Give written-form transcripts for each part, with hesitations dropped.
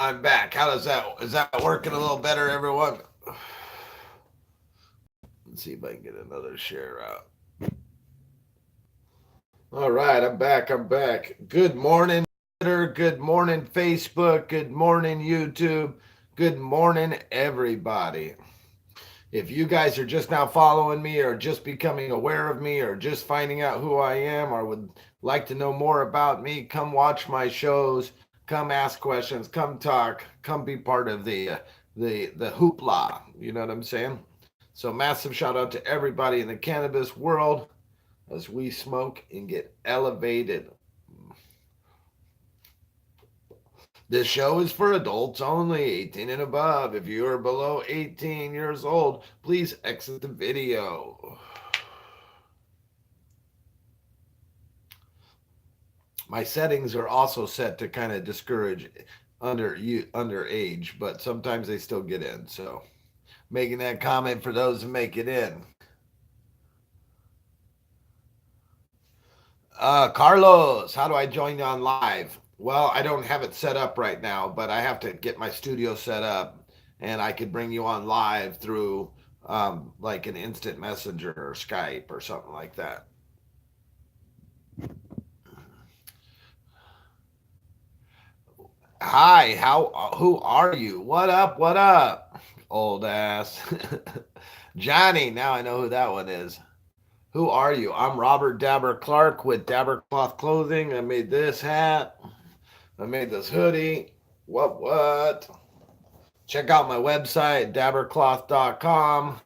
I'm back. How does that? Is that working a little better, everyone? Let's see if I can get another share out. All right, I'm back. I'm back. Good morning, Twitter. Good morning, Facebook. Good morning, YouTube. Good morning, everybody. If you guys are just now following me, or just becoming aware of me, or just finding out who I am, or would like to know more about me, come watch my shows. Come ask questions. Come talk. Come be part of the hoopla. You know what I'm saying? So massive shout out to everybody in the cannabis world as we smoke and get elevated. This show is for adults only, 18 and above. If you are below 18 years old, please exit the video. My settings are also set to kind of discourage underage, but sometimes they still get in. So making that comment for those who make it in. Carlos, how do I join you on live? Well, I don't have it set up right now, but I have to get my studio set up, and I could bring you on live through like an instant messenger or Skype or something like that. Hi, who are you? What up? What up? Old ass. Johnny, now I know who that one is. Who are you? I'm Robert Dabr Clark with Dabr Cloth Clothing. I made this hat. I made this hoodie. What? Check out my website, dabbercloth.com.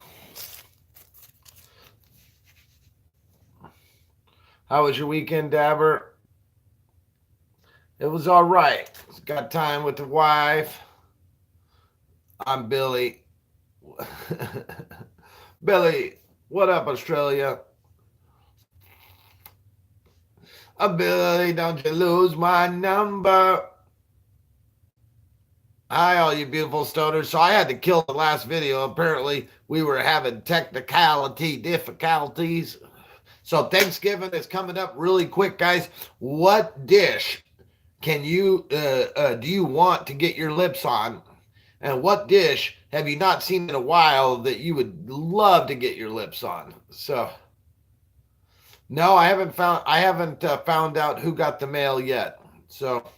How was your weekend, Dabr? It was all right. Got time with the wife. I'm Billy. Billy, what up, Australia? Billy, don't you lose my number. Hi, all you beautiful stoners. So I had to kill the last video. Apparently, we were having difficulties. So Thanksgiving is coming up really quick, guys. What dish can you do you want to get your lips on? And what dish have you not seen in a while that you would love to get your lips on? So, no, I haven't found out who got the mail yet. So,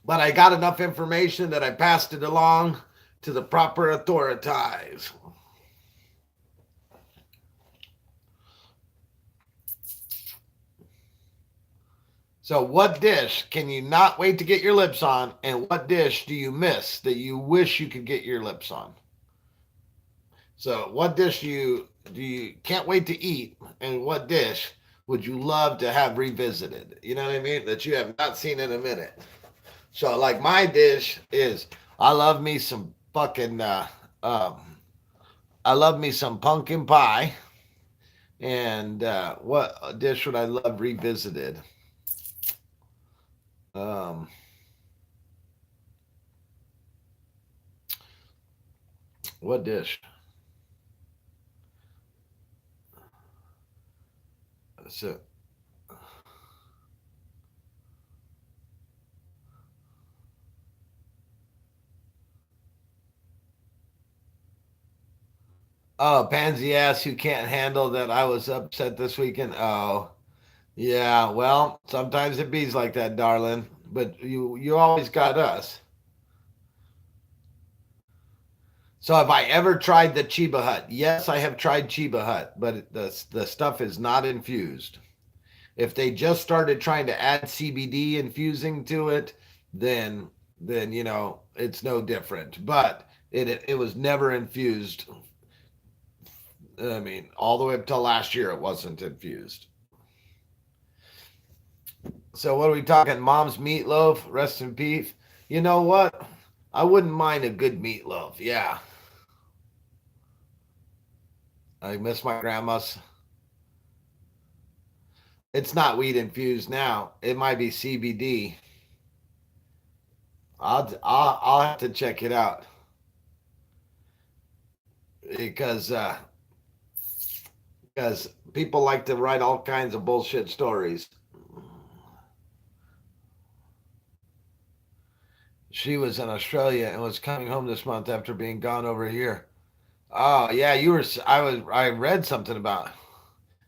but I got enough information that I passed it along to the proper authorities. So, what dish can you not wait to get your lips on, and what dish do you miss that you wish you could get your lips on? So, what dish do you can't wait to eat, and what dish would you love to have revisited? You know what I mean? That you have not seen in a minute. So, like my dish is, I love me some fucking, I love me some pumpkin pie. And what dish would I love revisited? Um, what dish? So, oh, pansy ass who can't handle that I was upset this weekend. Oh, yeah. Well, sometimes it bees like that, darling. But you always got us. So have I ever tried the Chiba Hut? Yes, I have tried Chiba Hut, but the stuff is not infused. If they just started trying to add CBD infusing to it, then it's no different. But it was never infused. I mean, all the way up till last year, it wasn't infused. So what are we talking? Mom's meatloaf, rest in peace. You know what? I wouldn't mind a good meatloaf. Yeah, I miss my grandma's. It's not weed infused now. It might be CBD. I'll have to check it out because because people like to write all kinds of bullshit stories. She was in Australia and was coming home this month after being gone over here. Oh yeah, you were. I read something about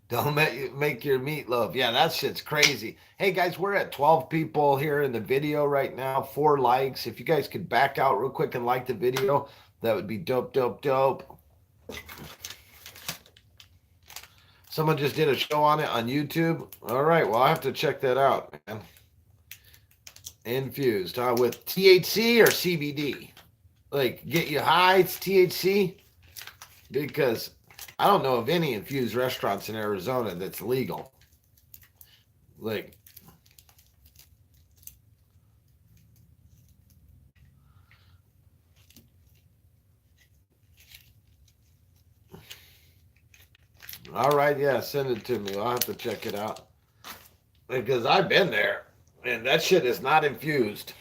don't make your meatloaf. Yeah, that shit's crazy. Hey guys, we're at 12 people here in the video right now. 4 likes. If you guys could back out real quick and like the video, that would be dope, dope, dope. Someone just did a show on it on YouTube. All right, well I have to check that out, man. Infused, with THC or CBD? Like get you high, it's THC? Because I don't know of any infused restaurants in Arizona that's legal. Like, all right, yeah, send it to me. I'll have to check it out. Because I've been there, and that shit is not infused.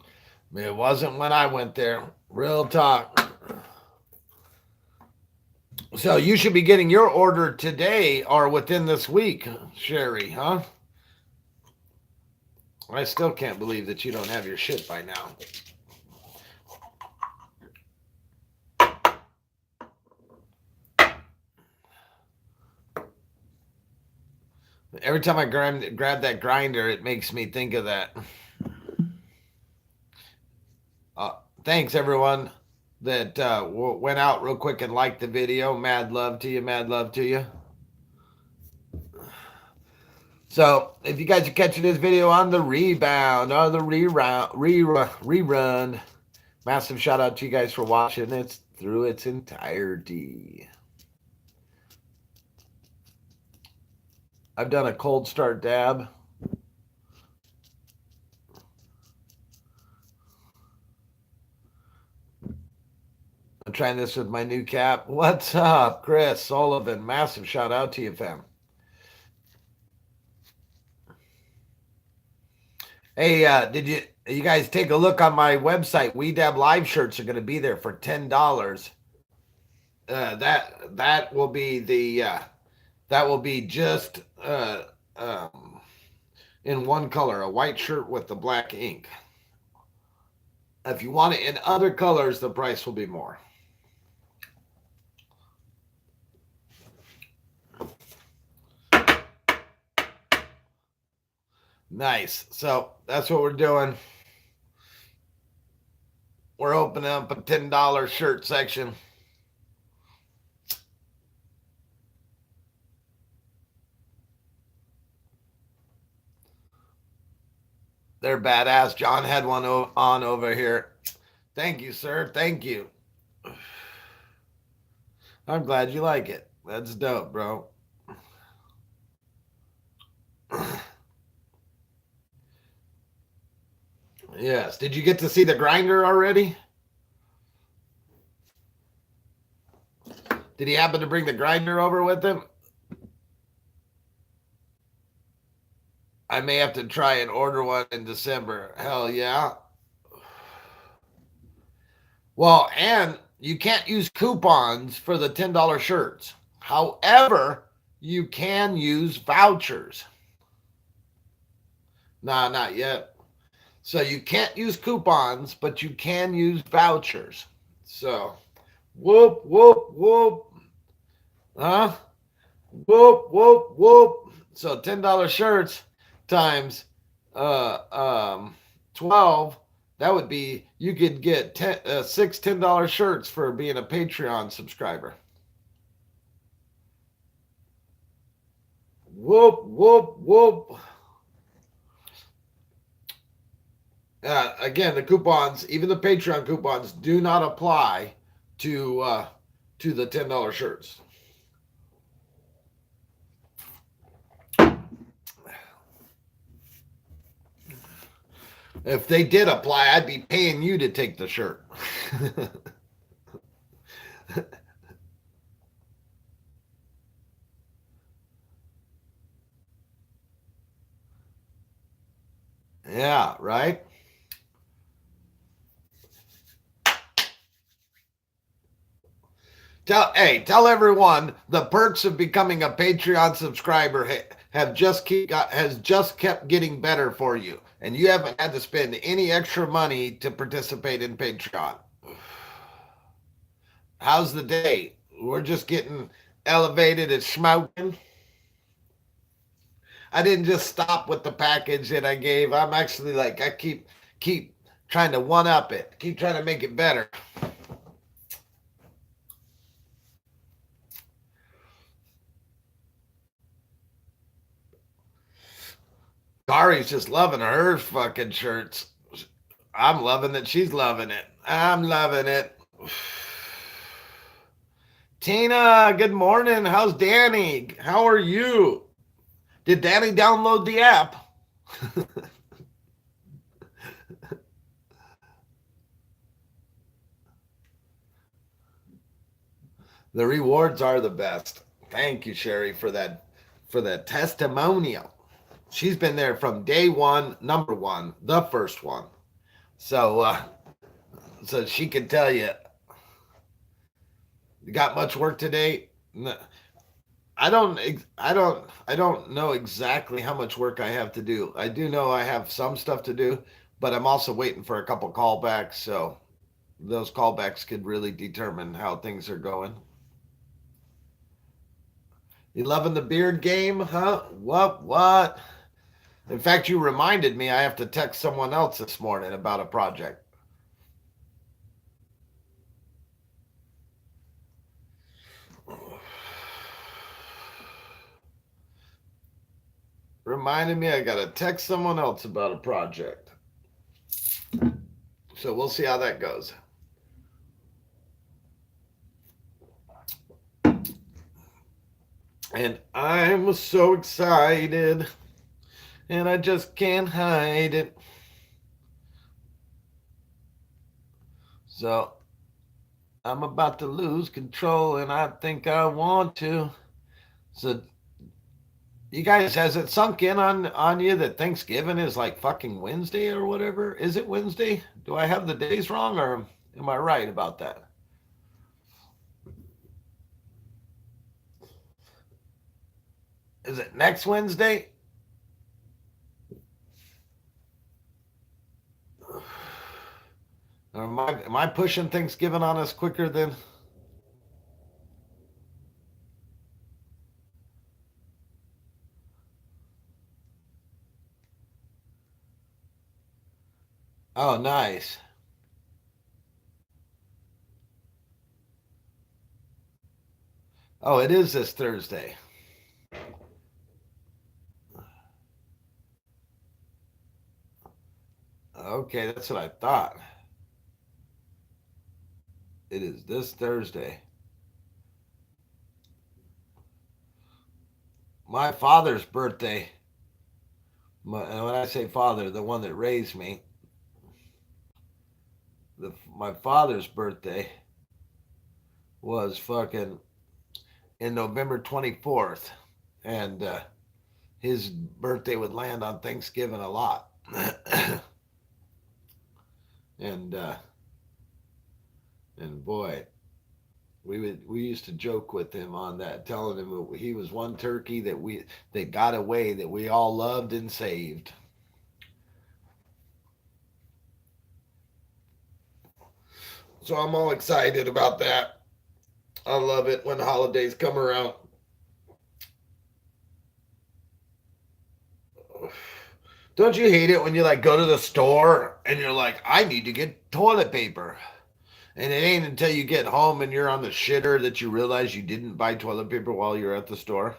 I mean, it wasn't when I went there. Real talk. So you should be getting your order today or within this week, Sherry, huh? I still can't believe that you don't have your shit by now. Every time I grab that grinder, it makes me think of that. Thanks, everyone that went out real quick and liked the video. Mad love to you. Mad love to you. So, if you guys are catching this video on the rebound or the rerun, massive shout out to you guys for watching it through its entirety. I've done a cold start dab. I'm trying this with my new cap. What's up, Chris Sullivan? Massive shout out to you, fam. Hey, did you guys take a look on my website? We Dab Live shirts are going to be there for $10. That will be just in one color, a white shirt with the black ink. If you want it in other colors, the price will be more. Nice. So that's what we're doing. We're opening up a $10 shirt section. They're badass. John had one on over here. Thank you, sir. Thank you. I'm glad you like it. That's dope, bro. Yes. Did you get to see the grinder already? Did he happen to bring the grinder over with him? I may have to try and order one in December. Hell yeah. Well, and you can't use coupons for the $10 shirts. However, you can use vouchers. Nah, not yet. So you can't use coupons, but you can use vouchers. So, whoop, whoop, whoop. Huh? Whoop, whoop, whoop. So $10 shirts times 12, that would be, you could get 6 $10 shirts for being a Patreon subscriber. Whoop, whoop, whoop. Again, the coupons, even the Patreon coupons, do not apply to the $10 shirts. If they did apply, I'd be paying you to take the shirt. Yeah, right? Tell everyone the perks of becoming a Patreon subscriber. has just kept getting better for you, and you haven't had to spend any extra money to participate in Patreon. How's the day? We're just getting elevated and smoking. I didn't just stop with the package that I gave. I'm actually like I keep trying to one up it, keep trying to make it better. Kari's just loving her fucking shirts. I'm loving it. She's loving it. I'm loving it. Tina, good morning. How's Danny? How are you? Did Danny download the app? The rewards are the best. Thank you, Sherry, for that testimonial. She's been there from day one, number one, the first one. So so she can tell you. You got much work today? I don't know exactly how much work I have to do. I do know I have some stuff to do, but I'm also waiting for a couple callbacks, so those callbacks could really determine how things are going. You loving the beard game, huh? What? In fact, you reminded me I have to text someone else this morning about a project. Reminded me I got to text someone else about a project. So we'll see how that goes. And I'm so excited, and I just can't hide it. So I'm about to lose control, and I think I want to. So you guys, has it sunk in on you that Thanksgiving is like fucking Wednesday or whatever? Is it Wednesday? Do I have the days wrong, or am I right about that? Is it next Wednesday? Or am I pushing Thanksgiving on us quicker than? Oh, nice. Oh, it is this Thursday. Okay, that's what I thought. It is this Thursday. My father's birthday. And when I say father, the one that raised me, my father's birthday was fucking in November 24th. And his birthday would land on Thanksgiving a lot. and and boy, we used to joke with him on that, telling him he was one turkey that got away, that we all loved and saved. So I'm all excited about that. I love it when holidays come around. Don't you hate it when you like go to the store and you're like, I need to get toilet paper? And it ain't until you get home and you're on the shitter that you realize you didn't buy toilet paper while you're at the store.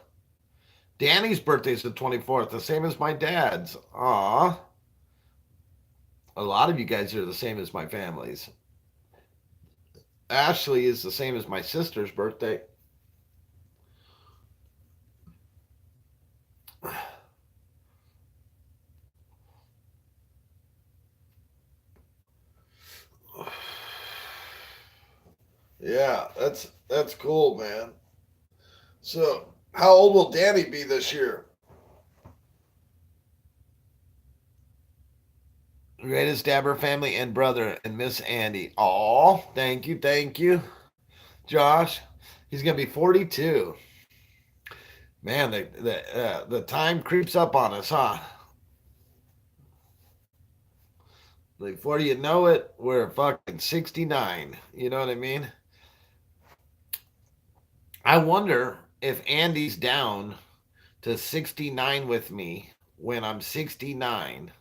Danny's birthday's the 24th, the same as my dad's. Aw. A lot of you guys are the same as my family's. Ashley is the same as my sister's birthday. Yeah, that's cool, man. So, how old will Danny be this year? Greatest Dabr family and brother and Miss Andy. Aw, thank you, Josh. He's gonna be 42. Man, the time creeps up on us, huh? Before you know it, we're fucking 69. You know what I mean? I wonder if Andy's down to 69 with me when I'm 69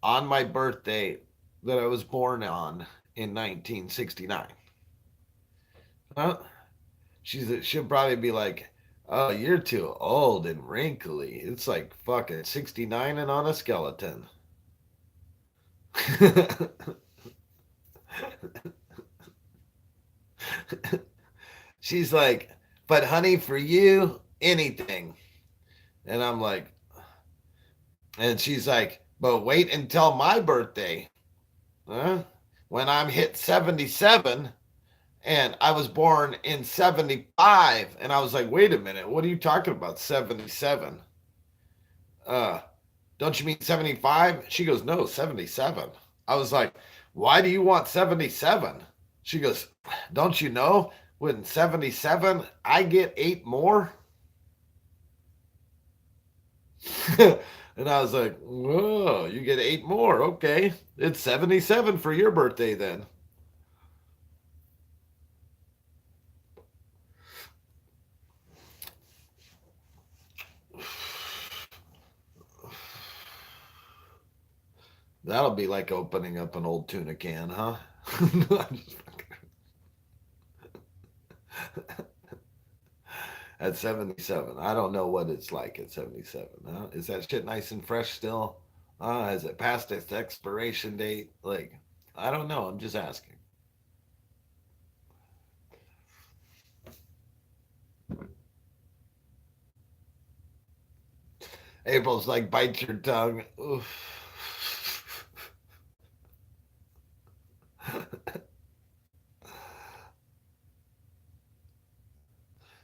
on my birthday that I was born on in 1969. Huh? She'll probably be like, "Oh, you're too old and wrinkly. It's like fucking 69 and on a skeleton." She's like, "But honey, for you, anything." And I'm like, and she's like, "But wait until my birthday, huh? When I'm hit 77." And I was born in 75. And I was like, "Wait a minute. What are you talking about? 77? Uh, don't you mean 75?" She goes, "No, 77." I was like, "Why do you want 77?" She goes, "Don't you know? When 77, I get 8 more." And I was like, "Whoa, you get 8 more. Okay. It's 77 for your birthday then." That'll be like opening up an old tuna can, huh? At 77. I don't know what it's like at 77. Huh? Is that shit nice and fresh still? Is it past its expiration date? Like, I don't know. I'm just asking. April's like, bite your tongue. Oof.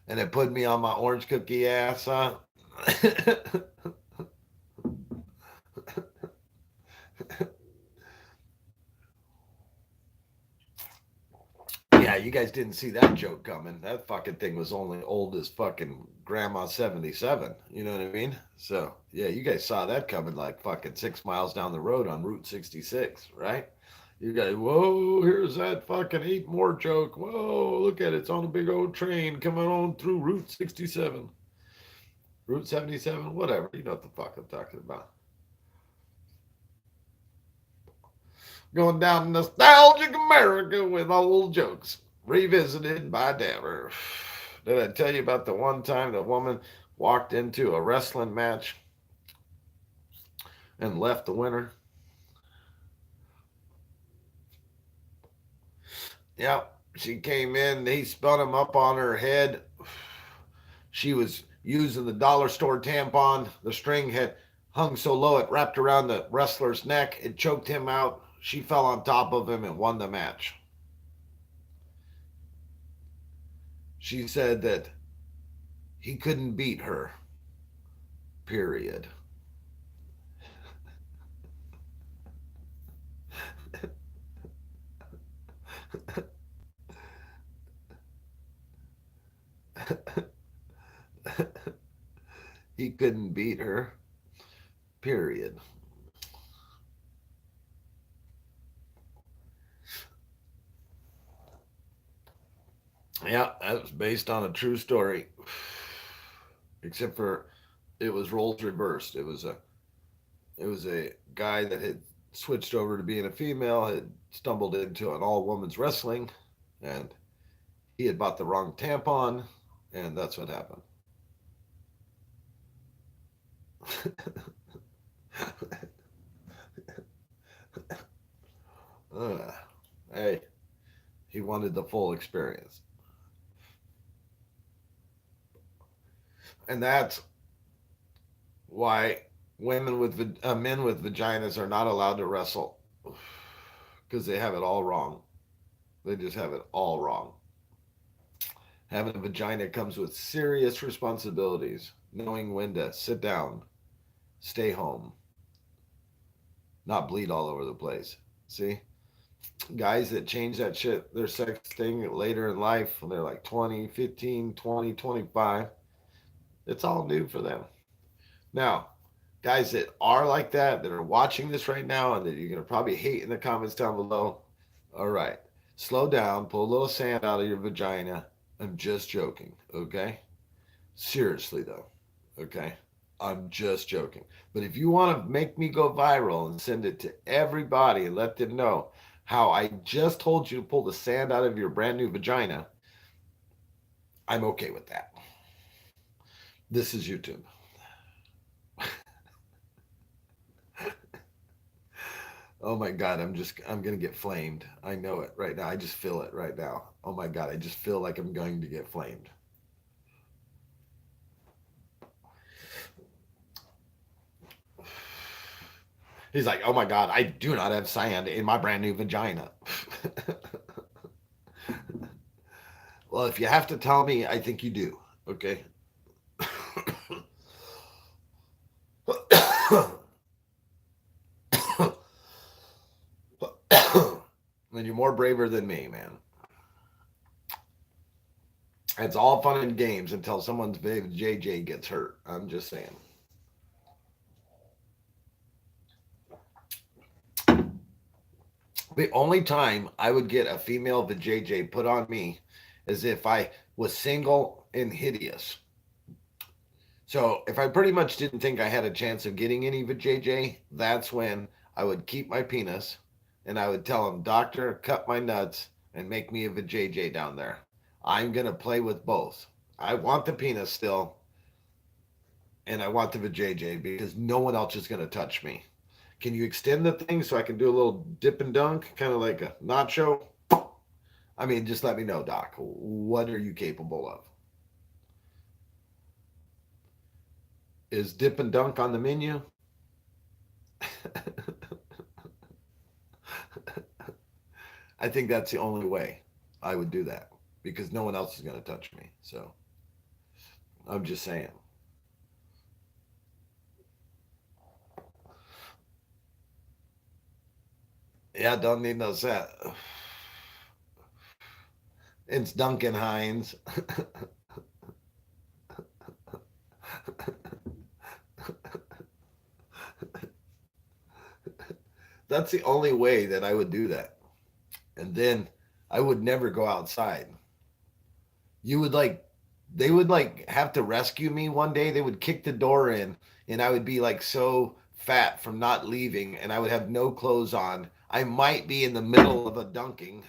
And it put me on my orange cookie ass, huh? Yeah, you guys didn't see that joke coming. That fucking thing was only old as fucking Grandma 77. You know what I mean? So, yeah, you guys saw that coming like fucking 6 miles down the road on Route 66, right? You guys, whoa, here's that fucking 8 more joke. Whoa, look at it. It's on a big old train coming on through Route 67, Route 77, whatever. You know what the fuck I'm talking about. Going down nostalgic America with old jokes, revisited by Dabr. Did I tell you about the one time the woman walked into a wrestling match and left the winner? Yep, she came in, he spun him up on her head. She was using the dollar store tampon. The string had hung so low it wrapped around the wrestler's neck. It choked him out. She fell on top of him and won the match. She said that he couldn't beat her, period. He couldn't beat her, period. Yeah, that was based on a true story. Except for it was roles reversed. It was a guy that had switched over to being a female, had stumbled into an all women's wrestling, and he had bought the wrong tampon, and that's what happened. uh, hey, he wanted the full experience. And that's why men with vaginas are not allowed to wrestle, because they have it all wrong. They just have it all wrong. Having a vagina comes with serious responsibilities, knowing when to sit down, stay home, not bleed all over the place. See? Guys that change that shit, their sex thing later in life when they're like 20, 15, 20, 25. It's all new for them. Now, guys that are like that are watching this right now and that you're going to probably hate in the comments down below, all right, slow down, pull a little sand out of your vagina. I'm just joking, okay? Seriously, though, okay? I'm just joking. But if you want to make me go viral and send it to everybody and let them know how I just told you to pull the sand out of your brand new vagina, I'm okay with that. This is YouTube. Oh my God, I'm gonna get flamed. I know it right now. I just feel it right now. Oh my God, I just feel like I'm going to get flamed. He's like, oh my God, I do not have sand in my brand new vagina. Well, if you have to tell me, I think you do. Okay. And you're more braver than me, man. It's all fun and games until someone's big JJ gets hurt. I'm just saying. The only time I would get a female vajayjay put on me is if I was single and hideous. So if I pretty much didn't think I had a chance of getting any vajayjay, that's when I would keep my penis and I would tell him, doctor, cut my nuts and make me a vajayjay down there. I'm going to play with both. I want the penis still and I want the vajayjay because no one else is going to touch me. Can you extend the thing so I can do a little dip and dunk, kind of like a nacho? I mean, just let me know, Doc. What are you capable of? Is dip and dunk on the menu? I think that's the only way I would do that because no one else is going to touch me. So I'm just saying. Yeah, don't need no set. It's Duncan Hines. That's the only way that I would do that. And then I would never go outside. You would like, they would like have to rescue me one day. They would kick the door in, and I would be like so fat from not leaving, and I would have no clothes on. I might be in the middle of a dunking.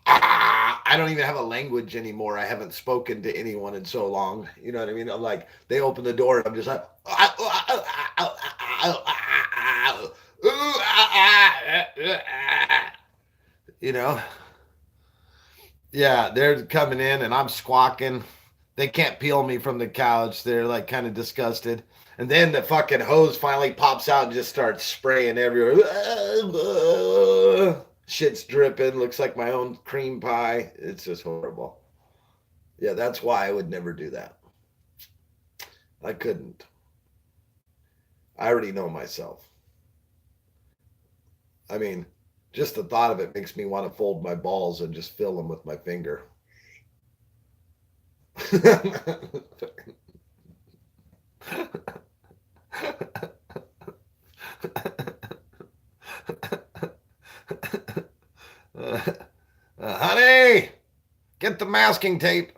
I don't even have a language anymore. I haven't spoken to anyone in so long. You know what I mean? I'm like, they open the door, and I'm just like, you know? Yeah, they're coming in and I'm squawking. They can't peel me from the couch. They're like kind of disgusted. And then the fucking hose finally pops out and just starts spraying everywhere. Shit's dripping. Looks like my own cream pie. It's just horrible. Yeah, that's why I would never do that. I couldn't. I already know myself. I mean, just the thought of it makes me want to fold my balls and just fill them with my finger. Honey, get the masking tape.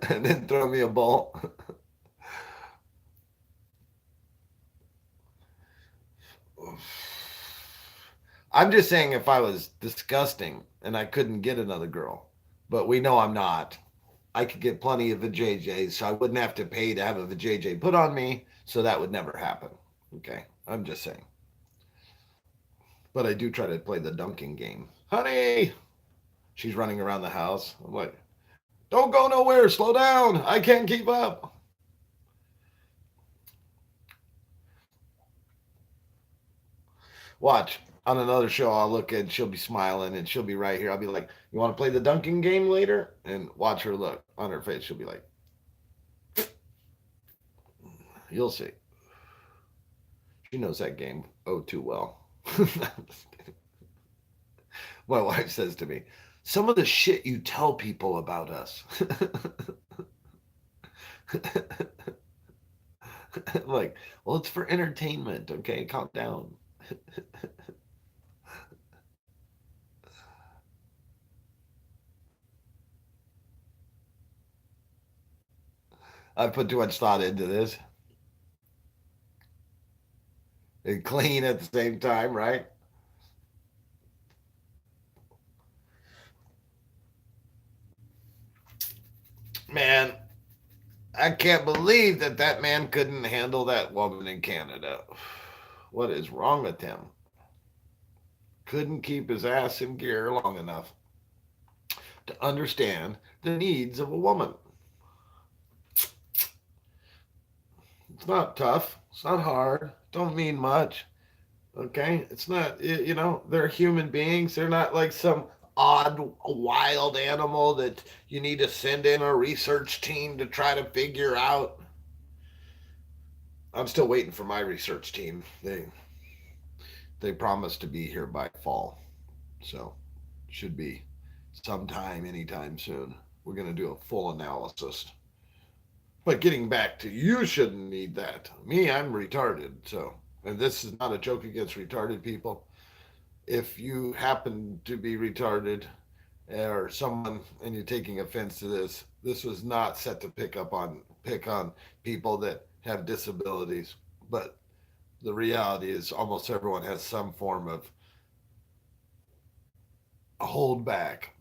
And then throw me a ball. I'm just saying if I was disgusting and I couldn't get another girl, but we know I'm not. I could get plenty of vajayjays, so I wouldn't have to pay to have a vajayjay put on me, so that would never happen. Okay, I'm just saying. But I do try to play the dunking game. Honey, she's running around the house. I'm like, don't go nowhere. Slow down. I can't keep up. Watch. On another show, I'll look and she'll be smiling and she'll be right here. I'll be like, you want to play the dunking game later? And watch her look on her face. She'll be like, you'll see. She knows that game oh too well. My wife says to me, some of the shit you tell people about us. Like, well, it's for entertainment, okay? Calm down. I put too much thought into this. And clean at the same time, right? Man, I can't believe that that man couldn't handle that woman in Canada. What is wrong with him? Couldn't keep his ass in gear long enough to understand the needs of a woman. It's not tough. It's not hard. Don't mean much. Okay? It's not, they're human beings. They're not like some odd, wild animal that you need to send in a research team to try to figure out. I'm still waiting for my research team. They promised to be here by fall. So, should be sometime anytime soon. We're going to do a full analysis. But getting back to you shouldn't need that. Me, I'm retarded. So, and this is not a joke against retarded people. If you happen to be retarded or someone and you're taking offense to this, this was not set to pick on people that have disabilities. But the reality is almost everyone has some form of a hold back,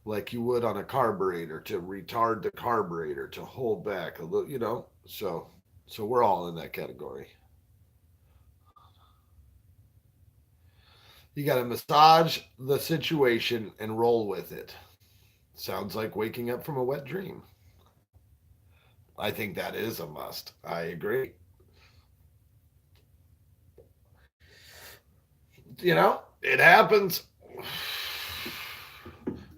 like you would on a carburetor to retard the carburetor to hold back a little. So we're all in that category. You got to massage the situation and roll with it. Sounds like waking up from a wet dream. I think that is a must. I agree. It happens.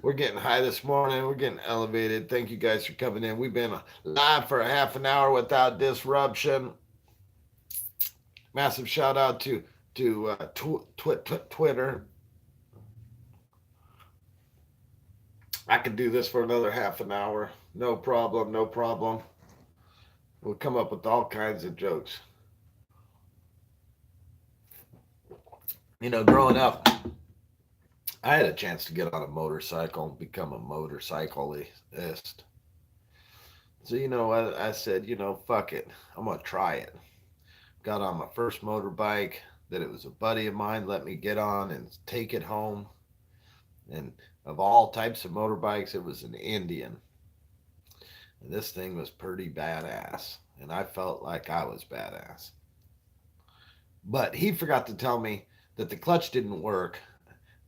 We're getting high this morning. We're getting elevated. Thank you guys for coming in. We've been live for a half an hour without disruption. Massive shout out to Twitter. I could do this for another half an hour. No problem. No problem. We'll come up with all kinds of jokes. Growing up, I had a chance to get on a motorcycle, become a motorcyclist. So, I said, fuck it. I'm going to try it. Got on my first motorbike that it was a buddy of mine let me get on and take it home. And of all types of motorbikes, it was an Indian. And this thing was pretty badass. And I felt like I was badass. But he forgot to tell me that the clutch didn't work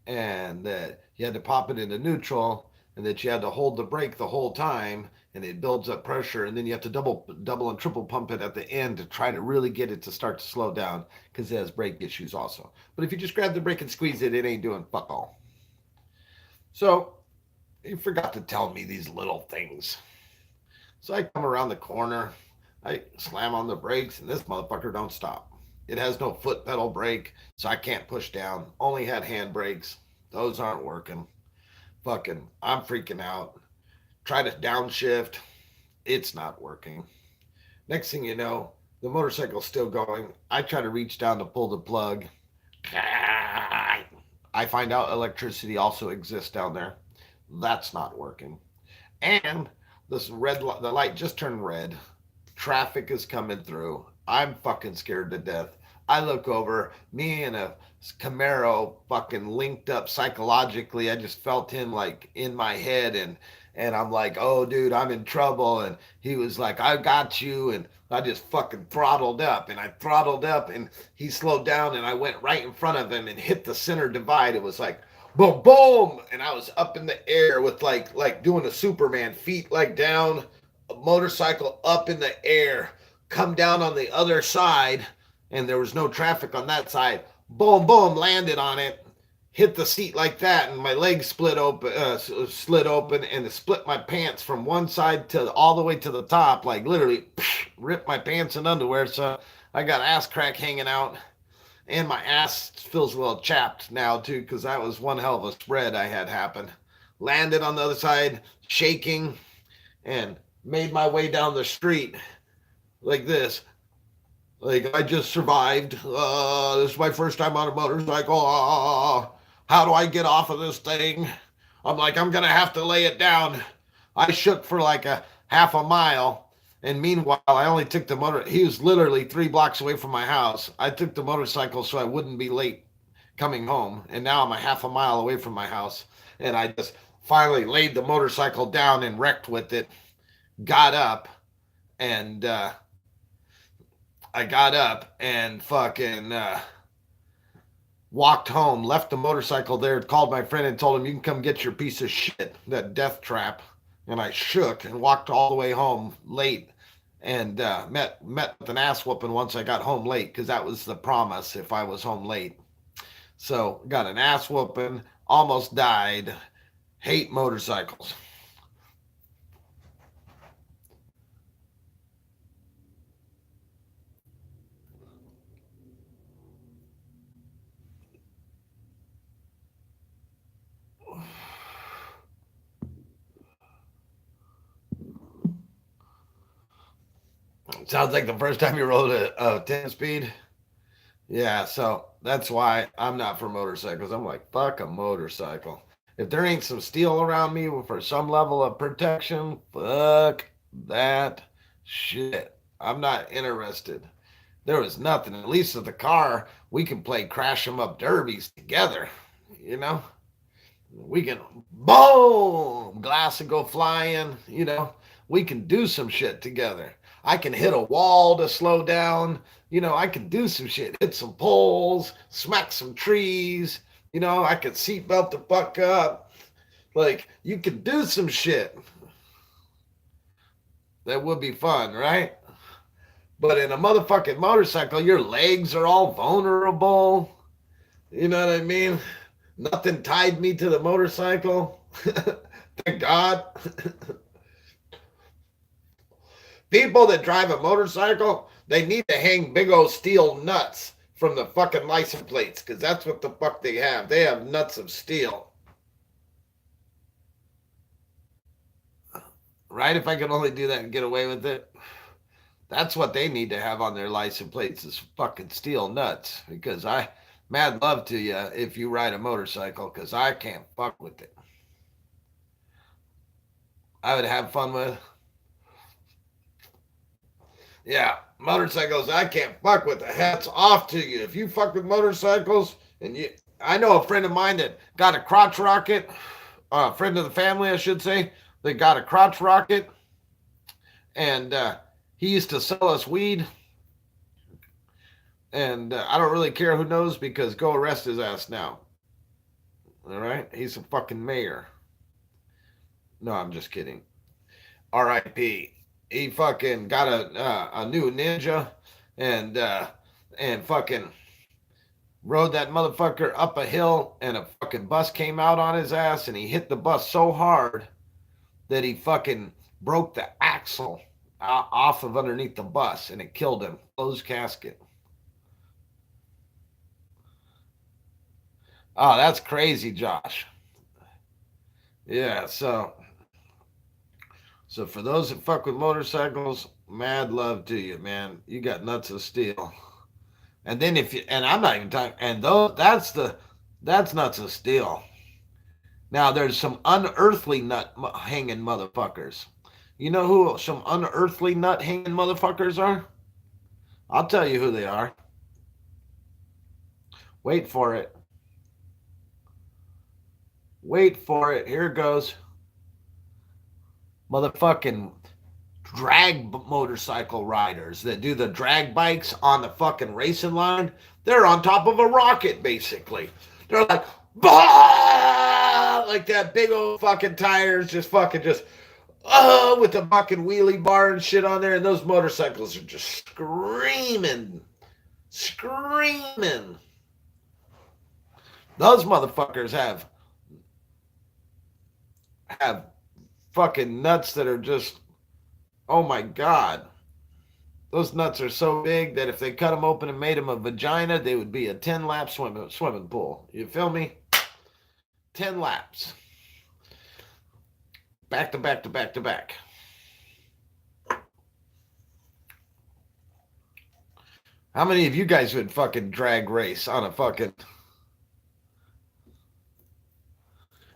and that you had to pop it into neutral and that you had to hold the brake the whole time and it builds up pressure and then you have to double and triple pump it at the end to try to really get it to start to slow down because it has brake issues also. But if you just grab the brake and squeeze it, it ain't doing fuck all. So he forgot to tell me these little things. So I come around the corner, I slam on the brakes, and this motherfucker don't stop. It has no foot pedal brake, so I can't push down. Only had hand brakes. Those aren't working. Fucking, I'm freaking out. Try to downshift. It's not working. Next thing you know, the motorcycle's still going. I try to reach down to pull the plug. I find out electricity also exists down there. That's not working. And the light just turned red. Traffic is coming through. I'm fucking scared to death. I look over, me and a Camaro fucking linked up psychologically. I just felt him like in my head and I'm like, oh dude, I'm in trouble. And he was like, I got you. And I just fucking throttled up and I throttled up and he slowed down and I went right in front of him and hit the center divide. It was like boom, boom. And I was up in the air with like doing a Superman, feet like down, a motorcycle up in the air, come down on the other side, and there was no traffic on that side. Boom, boom, landed on it, hit the seat like that, and my legs slid open, and it split my pants from one side to all the way to the top, like literally ripped my pants and underwear. So I got ass crack hanging out. And my ass feels a little chapped now too, because that was one hell of a spread I had happen. Landed on the other side, shaking, and made my way down the street like this. Like I just survived. This is my first time on a motorcycle. How do I get off of this thing? I'm like, I'm gonna have to lay it down. I shook for like a half a mile, and meanwhile, I only took the motor. He was literally 3 blocks away from my house. I took the motorcycle so I wouldn't be late coming home, and now I'm a half a mile away from my house, and I just finally laid the motorcycle down and wrecked with it. Got up, and I got up and fucking walked home, left the motorcycle there, called my friend and told him, you can come get your piece of shit, that death trap. And I shook and walked all the way home late and met with an ass whooping once I got home late, because that was the promise if I was home late. So got an ass whooping, almost died, hate motorcycles. Sounds like the first time you rode a 10 speed. Yeah, so that's why I'm not for motorcycles. I'm like, fuck a motorcycle. If there ain't some steel around me for some level of protection, fuck that shit. I'm not interested. There was nothing. At least with the car, we can play crash 'em up derbies together. You know, we can boom, glass will go flying. You know, we can do some shit together. I can hit a wall to slow down. You know, I can do some shit, hit some poles, smack some trees. You know, I could seatbelt the fuck up. Like, you could do some shit. That would be fun, right? But in a motherfucking motorcycle, your legs are all vulnerable. You know what I mean? Nothing tied me to the motorcycle. Thank God. People that drive a motorcycle, they need to hang big old steel nuts from the fucking license plates, because that's what the fuck they have. They have nuts of steel. Right? If I could only do that and get away with it. That's what they need to have on their license plates is fucking steel nuts. Because I, mad love to you if you ride a motorcycle, because I can't fuck with it. I would have fun with. Yeah, motorcycles, I can't fuck with. The hats off to you. If you fuck with motorcycles, and you, I know a friend of mine that got a crotch rocket, a friend of the family, I should say, that got a crotch rocket, and he used to sell us weed. And I don't really care who knows, because go arrest his ass now. All right? He's a fucking mayor. No, I'm just kidding. R.I.P. He fucking got a new Ninja, and fucking rode that motherfucker up a hill, and a fucking bus came out on his ass, and he hit the bus so hard that he fucking broke the axle off of underneath the bus, and it killed him. Closed casket. Oh, that's crazy, Josh. Yeah, so for those that fuck with motorcycles, mad love to you, man. You got nuts of steel. And then if you, and I'm not even talking, and those that's nuts of steel. Now there's some unearthly nut hanging motherfuckers. You know who some unearthly nut hanging motherfuckers are? I'll tell you who they are. Wait for it. Wait for it. Here it goes. Motherfucking drag motorcycle riders that do the drag bikes on the fucking racing line. They're on top of a rocket, basically. They're like, bah! Like that, big old fucking tires, just with the fucking wheelie bar and shit on there. And those motorcycles are just screaming. Screaming. Those motherfuckers have fucking nuts that are just, oh my God. Those nuts are so big that if they cut them open and made them a vagina, they would be a 10-lap swimming pool. You feel me? 10 laps. Back to back to back to back. How many of you guys would fucking drag race on a fucking...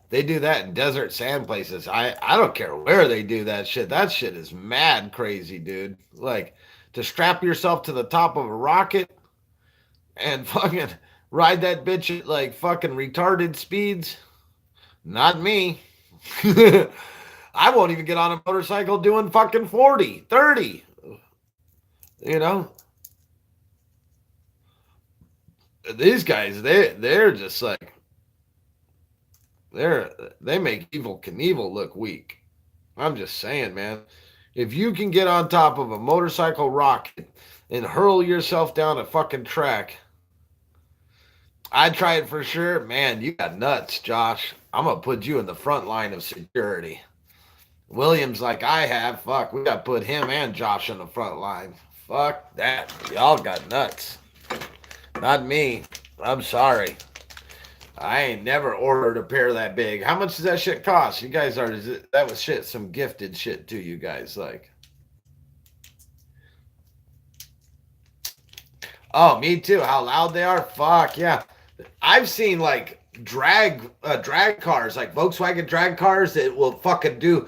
They do that in desert sand places. I don't care where they do that shit. That shit is mad crazy, dude. Like, to strap yourself to the top of a rocket and fucking ride that bitch at like fucking retarded speeds. Not me. I won't even get on a motorcycle doing fucking 40, 30. You know? These guys, they're just like they make Evil Knievel look weak. I'm just saying, man. If you can get on top of a motorcycle rocket and hurl yourself down a fucking track, I'd try it for sure. Man, you got nuts, Josh. I'm gonna put you in the front line of security. Williams, like I have, fuck, we gotta put him and Josh in the front line. Fuck that. Y'all got nuts. Not me. I'm sorry. I ain't never ordered a pair that big. How much does that shit cost? You guys are, that was shit, some gifted shit too, you guys. Like, oh, me too. How loud they are? Fuck yeah. I've seen like drag cars, like Volkswagen drag cars that will fucking do,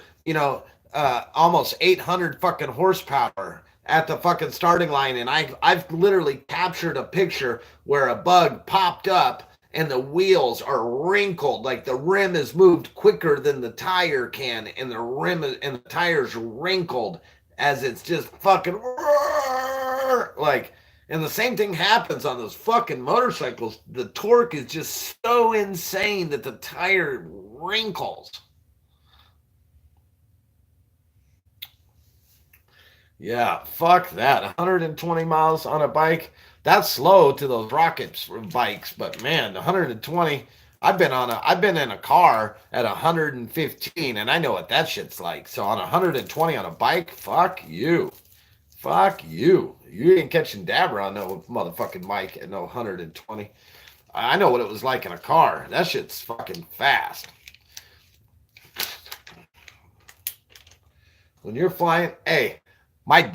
almost 800 fucking horsepower at the fucking starting line. And I've literally captured a picture where a bug popped up and the wheels are wrinkled, like the rim is moved quicker than the tire can, and the rim and the tire's wrinkled as it's just fucking like. And the same thing happens on those fucking motorcycles. The torque is just so insane that the tire wrinkles. Yeah, fuck that. 120 miles on a bike. That's slow to those rocket bikes, but man, 120. I've been in a car at 115 and I know what that shit's like. So on 120 on a bike, fuck you. Fuck you. You ain't catching Dabr on no motherfucking bike at no 120. I know what it was like in a car. That shit's fucking fast. When you're flying, hey, my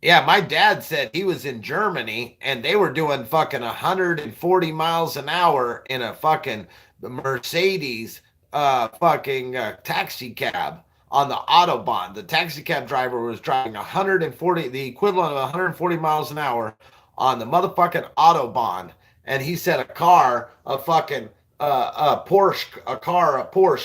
my dad said he was in Germany and they were doing fucking 140 miles an hour in a fucking Mercedes taxi cab on the Autobahn. The taxi cab driver was driving 140, the equivalent of 140 miles an hour on the motherfucking Autobahn. And he said a car, a Porsche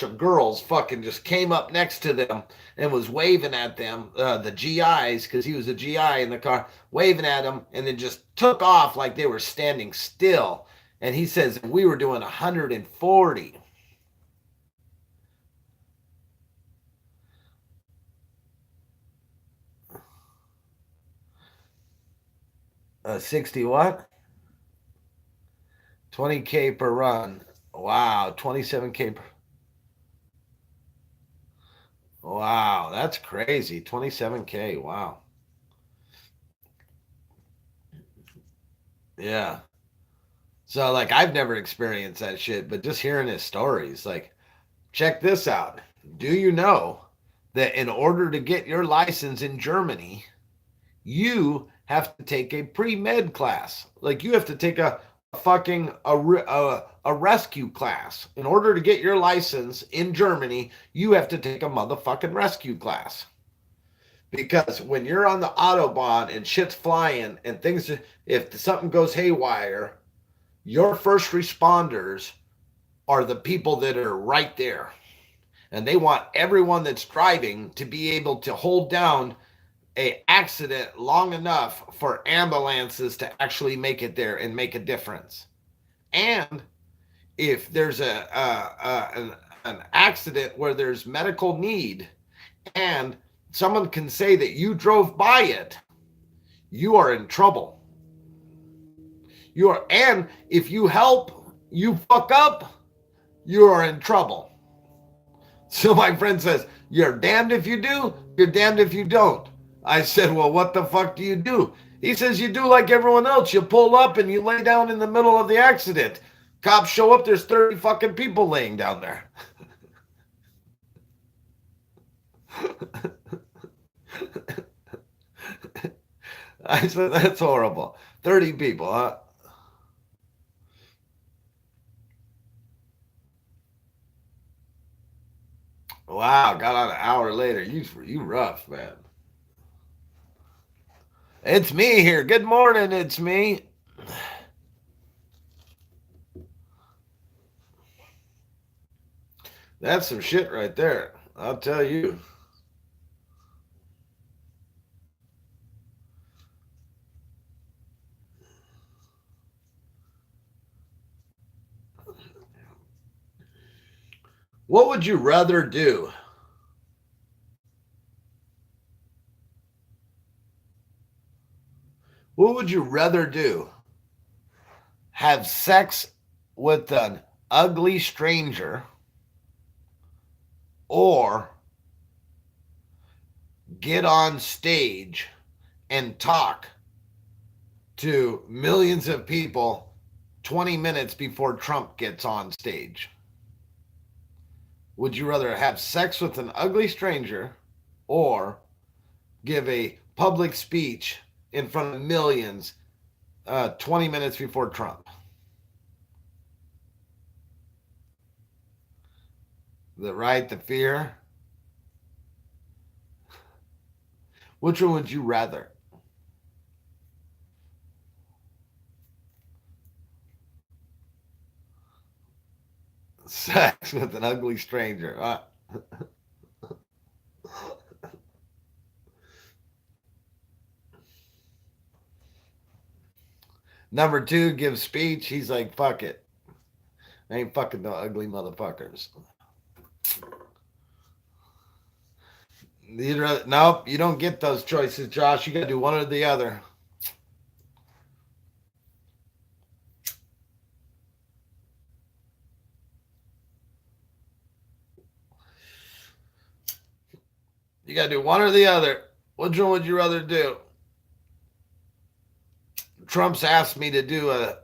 of girls fucking just came up next to them and was waving at them, the GIs, because he was a GI in the car, waving at them, and then just took off like they were standing still. And he says we were doing 140. 60 what? 20K per run. Wow, 27K per. Wow, that's crazy. 27K. Wow. Yeah. So like I've never experienced that shit, but just hearing his stories, like check this out. Do you know that in order to get your license in Germany, you have to take a pre-med class? Like you have to take a fucking a rescue class. In order to get your license in Germany, you have to take a motherfucking rescue class. Because when you're on the Autobahn and shit's flying and things, if something goes haywire, your first responders are the people that are right there. And they want everyone that's driving to be able to hold down a accident long enough for ambulances to actually make it there and make a difference. And if there's an accident where there's medical need and someone can say that you drove by it, you are in trouble. And if you help, you fuck up, you are in trouble. So my friend says, you're damned if you do, you're damned if you don't. I said, well, what the fuck do you do? He says, you do like everyone else. You pull up and you lay down in the middle of the accident. Cops show up, there's 30 fucking people laying down there. I said, that's horrible. 30 people, huh? Wow, got on an hour later. You rough, man. It's me here. Good morning, it's me. That's some shit right there. I'll tell you. What would you rather do? What would you rather do? Have sex with an ugly stranger or get on stage and talk to millions of people 20 minutes before Trump gets on stage? Would you rather have sex with an ugly stranger or give a public speech in front of millions 20 minutes before Trump? The right, the fear. Which one would you rather? Sex with an ugly stranger. Number two, give speech. He's like, fuck it. I ain't fucking no ugly motherfuckers. Nope, you don't get those choices, Josh. You got to do one or the other. You got to do one or the other. Which one would you rather do? Trump's asked me to do a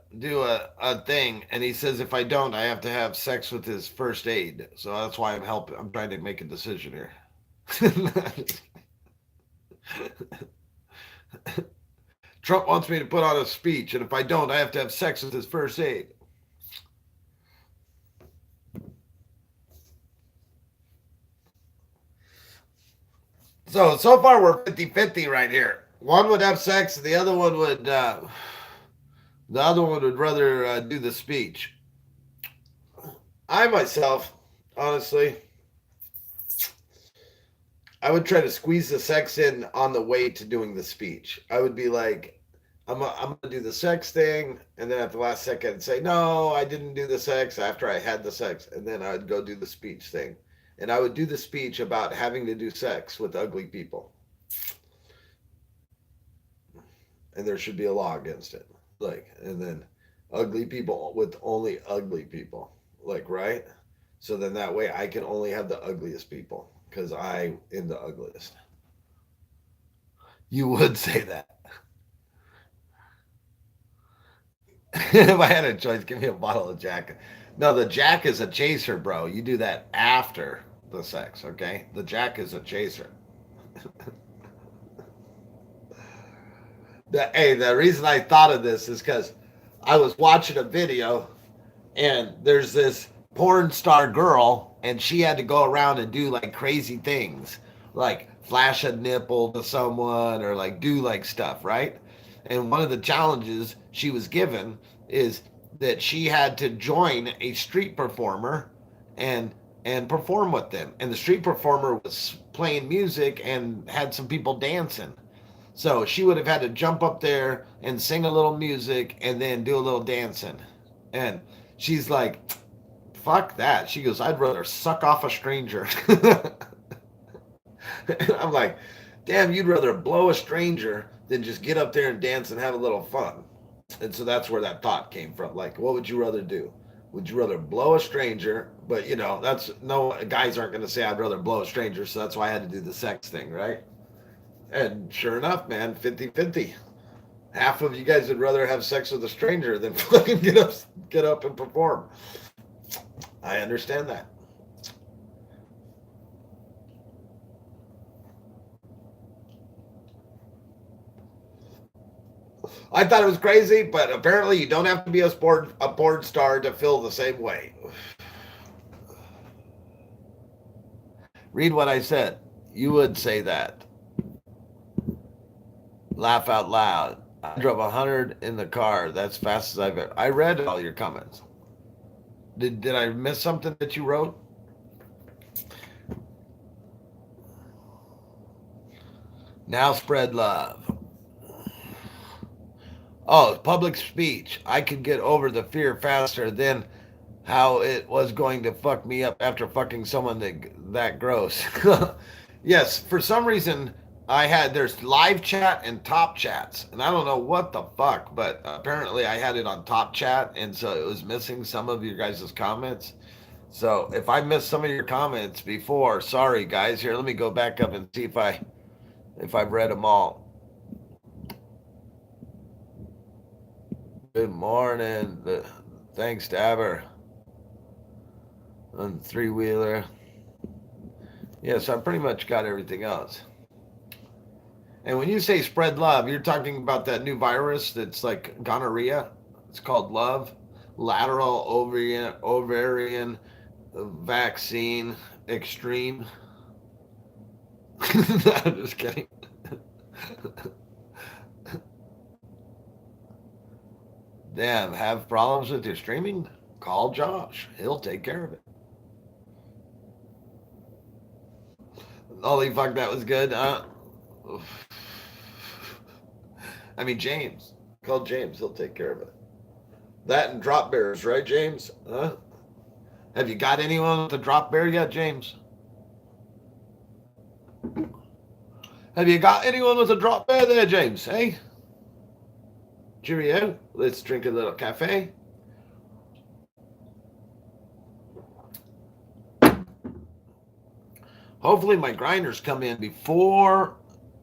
thing, and he says if I don't, I have to have sex with his first aide. So that's why I'm helping. I'm trying to make a decision here. Trump wants me to put on a speech, and if I don't, I have to have sex with his first aide. So far we're 50-50 right here. One would have sex, the other one would rather do the speech. I myself, honestly, I would try to squeeze the sex in on the way to doing the speech. I would be like, I'm gonna do the sex thing, and then at the last second say, no, I didn't do the sex after I had the sex, and then I'd go do the speech thing, and I would do the speech about having to do sex with ugly people, and there should be a law against it. Like, and then ugly people with only ugly people, like, right? So then that way I can only have the ugliest people because I am the ugliest. You would say that. If I had a choice, give me a bottle of Jack. No, the Jack is a chaser, bro. You do that after the sex, okay? The Jack is a chaser. The reason I thought of this is because I was watching a video and there's this porn star girl and she had to go around and do like crazy things like flash a nipple to someone or like do like stuff, right? And one of the challenges she was given is that she had to join a street performer and perform with them, and the street performer was playing music and had some people dancing. So she would have had to jump up there and sing a little music and then do a little dancing. And she's like, fuck that. She goes, I'd rather suck off a stranger. I'm like, damn, you'd rather blow a stranger than just get up there and dance and have a little fun. And so that's where that thought came from. Like, what would you rather do? Would you rather blow a stranger? But you know, that's no guys aren't going to say I'd rather blow a stranger. So that's why I had to do the sex thing, right? And sure enough, man, 50-50. Half of you guys would rather have sex with a stranger than fucking get up and perform. I understand that. I thought it was crazy, but apparently you don't have to be a porn star to feel the same way. Read what I said. You would say that. Laugh out loud. I drove 100 in the car. That's fast as I've ever. I read all your comments. Did I miss something that you wrote? Now spread love. Oh, public speech. I could get over the fear faster than how it was going to fuck me up after fucking someone that gross. Yes, for some reason there's live chat and top chats, and I don't know what the fuck, but apparently I had it on top chat, and so it was missing some of your guys' comments. So if I missed some of your comments before, sorry guys. Here, let me go back up and see if I've read them all. Good morning. Thanks, Dabr. On three wheeler. Yes, I pretty much got everything else. And when you say spread love, you're talking about that new virus that's like gonorrhea. It's called love. Lateral ovarian vaccine extreme. No, I'm just kidding. Damn, have problems with your streaming? Call Josh. He'll take care of it. Holy fuck, that was good. I mean, James. Call James. He'll take care of it. That and drop bears, right, James? Huh? Have you got anyone with a drop bear yet, James? Have you got anyone with a drop bear there, James? Hey? Cheerio. Let's drink a little cafe. Hopefully my grinders come in before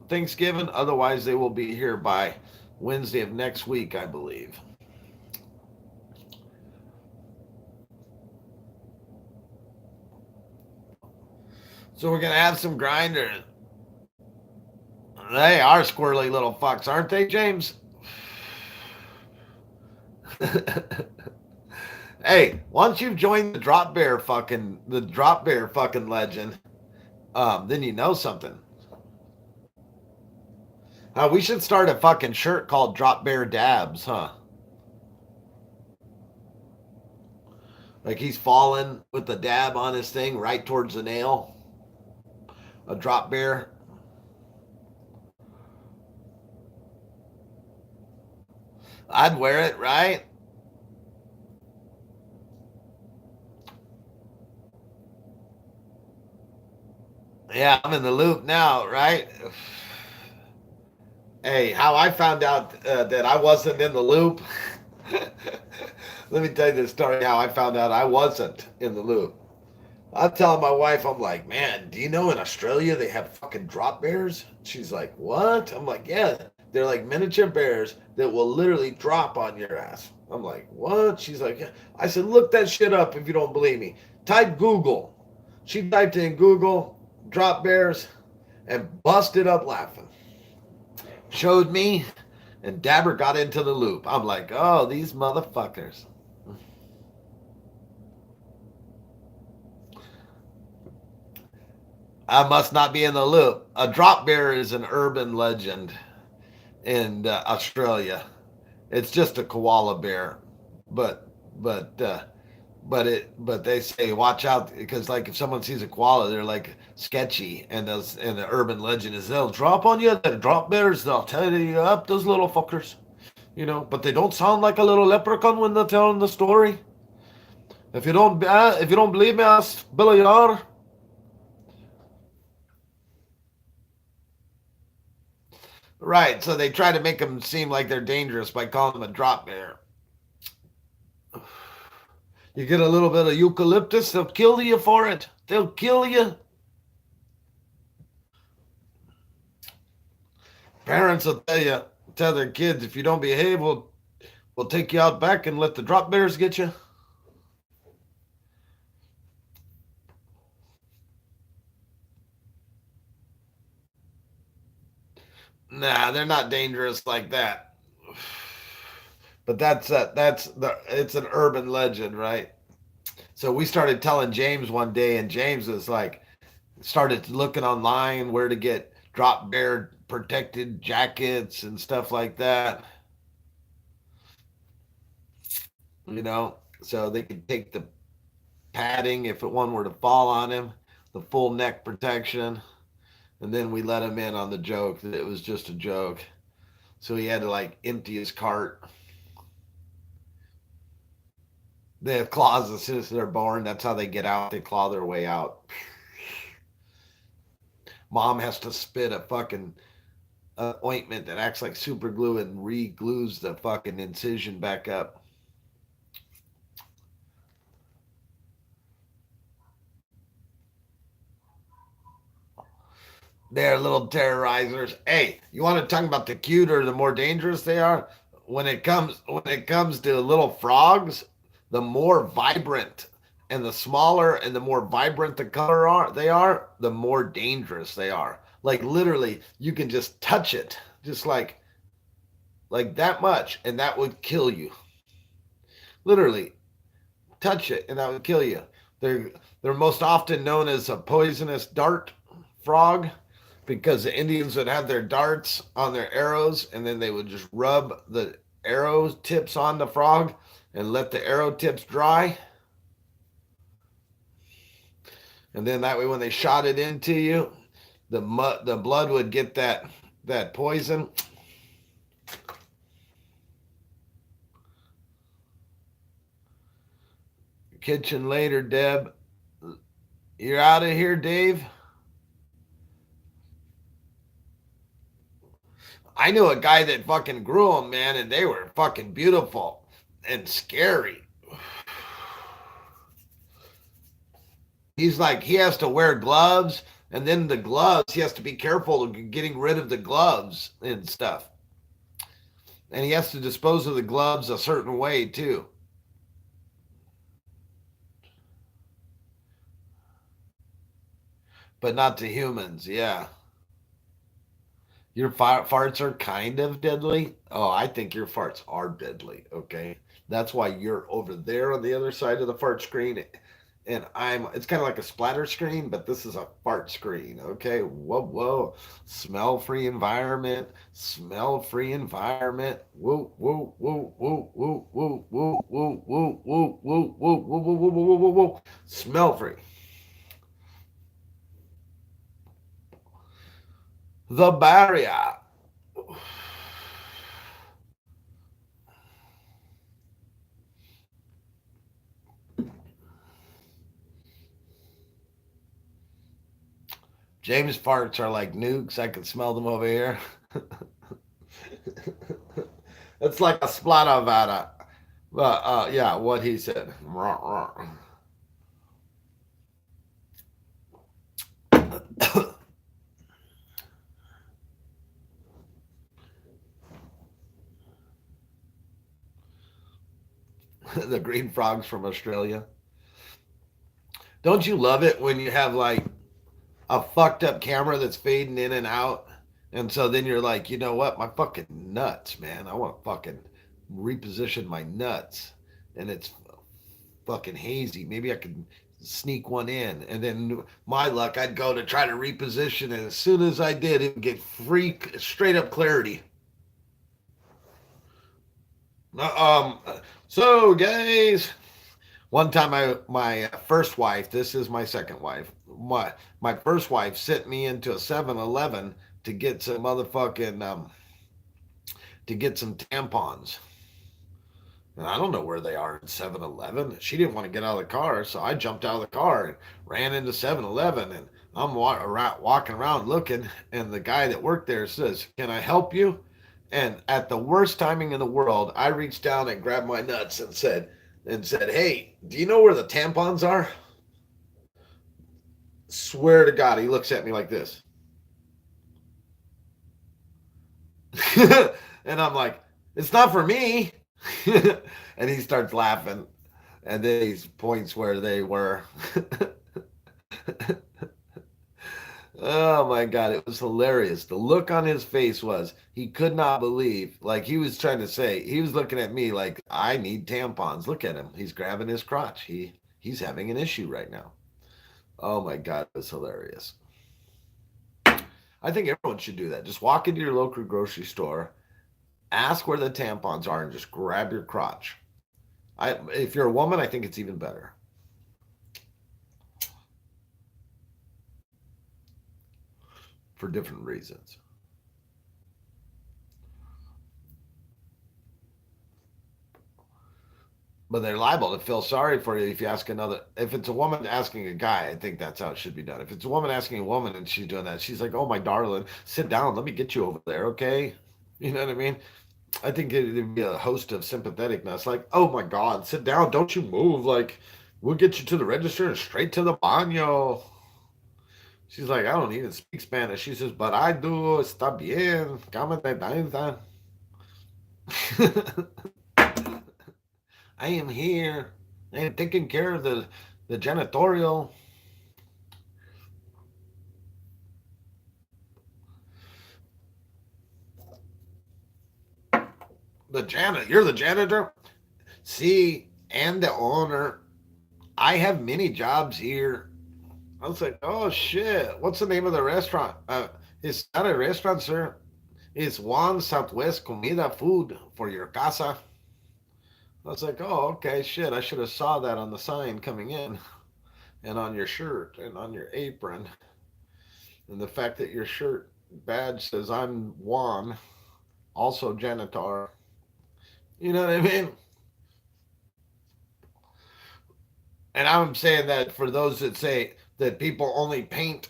Thanksgiving. Otherwise, they will be here by Wednesday of next week, I believe. So we're going to have some grinders. They are squirrely little fucks, aren't they, James? Hey, once you've joined the drop bear fucking legend, then you know something. We should start a fucking shirt called Drop Bear Dabs, huh? Like he's falling with the dab on his thing right towards the nail. A drop bear. I'd wear it, right? Yeah, I'm in the loop now, right? Hey, how I found out that I wasn't in the loop. Let me tell you the story how I found out I wasn't in the loop. I tell my wife, I'm like, man, do you know in Australia they have fucking drop bears? She's like, what? I'm like, yeah, they're like miniature bears that will literally drop on your ass. I'm like, what? She's like, yeah. I said, look that shit up if you don't believe me. Type Google. She typed in Google drop bears and busted up laughing. Showed me, and Dabr got into the loop. I'm like, oh, these motherfuckers. I must not be in the loop. A drop bear is an urban legend in Australia. It's just a koala bear, but but uh, but they say watch out because like if someone sees a koala, they're like sketchy, and the urban legend is they'll drop on you. They're drop bears. They'll tell you up those little fuckers, But they don't sound like a little leprechaun when they're telling the story. If you don't believe me, ask Billy Yar. Right, so they try to make them seem like they're dangerous by calling them a drop bear. You get a little bit of eucalyptus, they'll kill you for it. They'll kill you. Parents will tell their kids, if you don't behave, we'll take you out back and let the drop bears get you. Nah, they're not dangerous like that. But it's an urban legend, right? So we started telling James one day, and James was like, started looking online where to get drop bear protected jackets and stuff like that, so they could take the padding if one were to fall on him, the full neck protection, and then we let him in on the joke that it was just a joke. So he had to like empty his cart. They have claws as soon as they're born. That's how they get out. They claw their way out. Mom has to spit a fucking ointment that acts like super glue and re-glues the fucking incision back up. They're little terrorizers. Hey, you want to talk about the cuter, the more dangerous they are? When it comes to little frogs, the more vibrant and the smaller and the more vibrant the color are, the more dangerous they are. Like literally, you can just touch it, just like that much, and that would kill you. Literally, touch it, and that would kill you. They're most often known as a poisonous dart frog because the Indians would have their darts on their arrows, and then they would just rub the arrow tips on the frog and let the arrow tips dry. And then that way, when they shot it into you, the blood would get that poison. Kitchen later, Deb. You're out of here, Dave. I knew a guy that fucking grew them, man, and they were fucking beautiful and scary. He's like, he has to wear gloves, and then the gloves, he has to be careful of getting rid of the gloves and stuff. And he has to dispose of the gloves a certain way, too. But not to humans, yeah. Your farts are kind of deadly. Oh, I think your farts are deadly. Okay, that's why you're over there on the other side of the fart screen, and I'm. It's kind of like a splatter screen, but this is a fart screen. Okay, whoa, whoa, smell-free environment, smell-free environment. Woo, woo, woo, woo, woo, woo, woo, woo, woo, woo, woo, woo, woo, woo, woo, woo, woo, woo. Smell-free. The barrier. James farts are like nukes. I can smell them over here. It's like a splatavada. Yeah, what he said. The green frogs from Australia. Don't you love it when you have like a fucked up camera that's fading in and out? And so then you're like, you know what? My fucking nuts, man. I want to fucking reposition my nuts. And it's fucking hazy. Maybe I could sneak one in. And then my luck, I'd go to try to reposition. And as soon as I did, it would get freak straight up clarity. Uh, Um, so guys, one time my first wife, this is my second wife, my first wife sent me into a 7-Eleven to get some motherfucking to get some tampons. And I don't know where they are in 7-Eleven. She didn't want to get out of the car, so I jumped out of the car and ran into 7-Eleven. And I'm walking around looking, and the guy that worked there says, "Can I help you?" And at the worst timing in the world, I reached down and grabbed my nuts and said, "Hey, do you know where the tampons are?" Swear to God, he looks at me like this. And I'm like, it's not for me. And he starts laughing. And then he points where they were. Oh my God, it was hilarious. The look on his face was he could not believe, like he was trying to say, he was looking at me like, I need tampons. Look at him. He's grabbing his crotch. He's having an issue right now. Oh my God, it was hilarious. I think everyone should do that. Just walk into your local grocery store, ask where the tampons are, and just grab your crotch. If you're a woman, I think it's even better for different reasons. But they're liable to feel sorry for you if you ask another. If it's a woman asking a guy, I think that's how it should be done. If it's a woman asking a woman and she's doing that, she's like, "Oh my darling, sit down. Let me get you over there, okay?" You know what I mean? I think it'd be a host of sympatheticness, like, "Oh my God, sit down. Don't you move. Like, we'll get you to the register and straight to the baño." She's like, "I don't even speak Spanish." She says, "But I do. Está bien. Cámate, I am here. I am taking care of the janitorial." The janitor. You're the janitor? See, and the owner. I have many jobs here. I was like, oh shit. What's the name of the restaurant? It's not a restaurant, sir. It's Juan Southwest Comida Food for your casa. I was like, oh, okay, shit. I should have saw that on the sign coming in and on your shirt and on your apron. And the fact that your shirt badge says I'm Juan, also janitor. You know what I mean? And I'm saying that for those that say that people only paint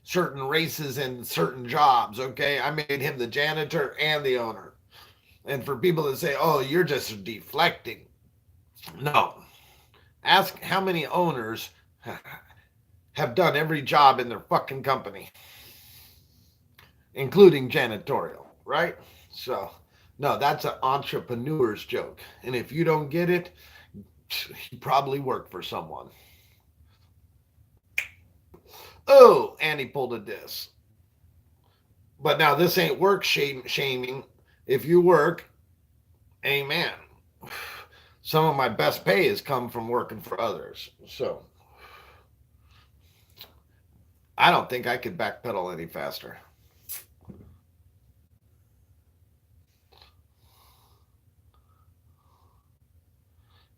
certain races and certain jobs, okay? I made him the janitor and the owner. And for people that say, oh, you're just deflecting. No. Ask how many owners have done every job in their fucking company, including janitorial, right? So, no, that's an entrepreneur's joke. And if you don't get it, you probably work for someone. Oh, and he pulled a diss. But now this ain't work shaming. If you work, amen. Some of my best pay has come from working for others. So I don't think I could backpedal any faster.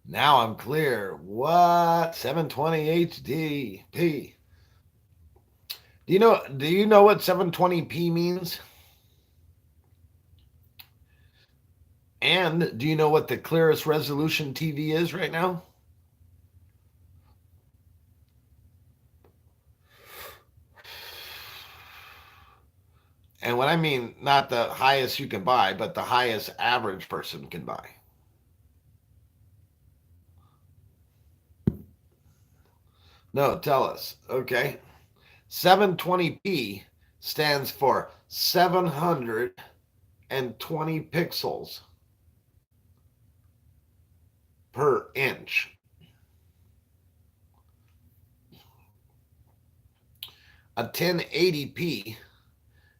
Now I'm clear. What? 720 HDP. Do you know what 720p means? And do you know what the clearest resolution TV is right now? And what I mean, not the highest you can buy, but the highest average person can buy. No, tell us. Okay. 720p stands for 720 pixels per inch. A 1080p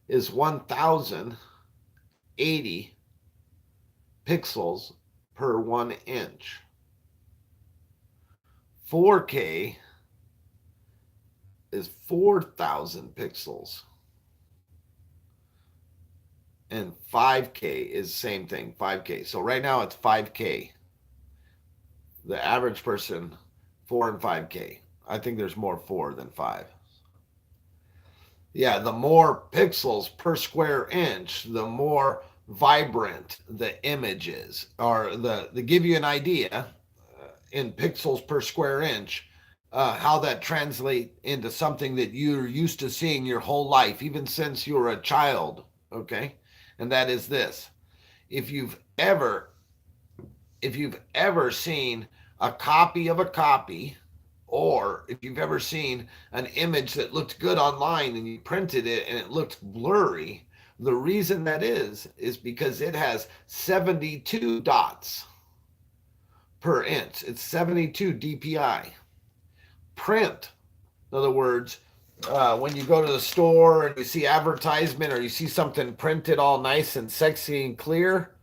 is 1080 pixels per 1 inch. 4K is 4,000 pixels. And 5K is same thing, 5K. So right now it's 5K. The average person, 4 and 5K. I think there's more 4 than 5. Yeah, the more pixels per square inch, the more vibrant the image is. Or to give you an idea, in pixels per square inch, how that translate into something that you're used to seeing your whole life, even since you were a child. Okay, and that is this: if you've ever, if you've ever seen a copy of a copy, or if you've ever seen an image that looked good online and you printed it and it looked blurry, The reason that is because it has 72 dots per inch. It's 72 DPI. Print, in other words, when you go to the store and you see advertisement or you see something printed all nice and sexy and clear,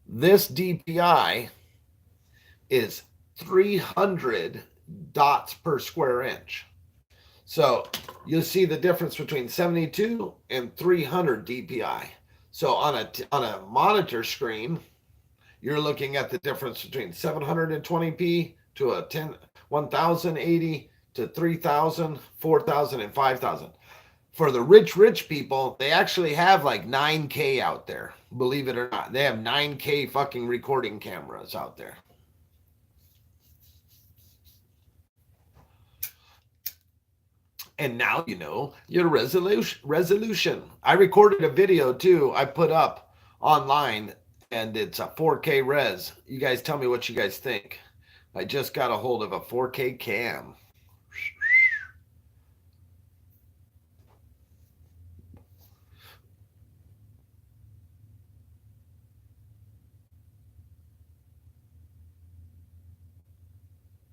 this DPI is 300 dots per square inch. So you'll see the difference between 72 and 300 DPI. So on a monitor screen, you're looking at the difference between 720p to a 1080 to 3000, 4000, and 5000. For the rich people, they actually have like 9K out there. Believe it or not, they have 9K fucking recording cameras out there. And now you know your resolution. I recorded a video too. I put up online, and it's a 4K res. You guys tell me what you guys think. I just got a hold of a 4K cam.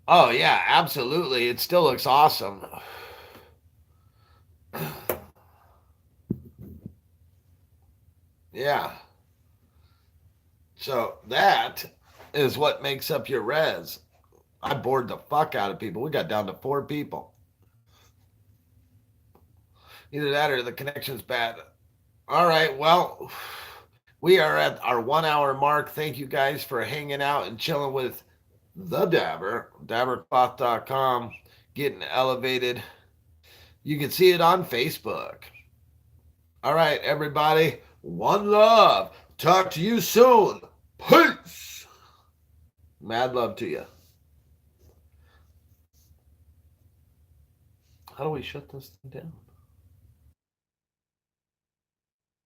Oh yeah, absolutely. It still looks awesome. Yeah. So that is what makes up your res. I bored the fuck out of people. We got down to 4 people. Either that or the connection's bad. All right, well, we are at our 1 hour mark. Thank you guys for hanging out and chilling with the Dabr, dabbercloth.com, getting elevated. You can see it on Facebook. All right, everybody, one love. Talk to you soon. Peace. Mad love to you. How do we shut this thing down?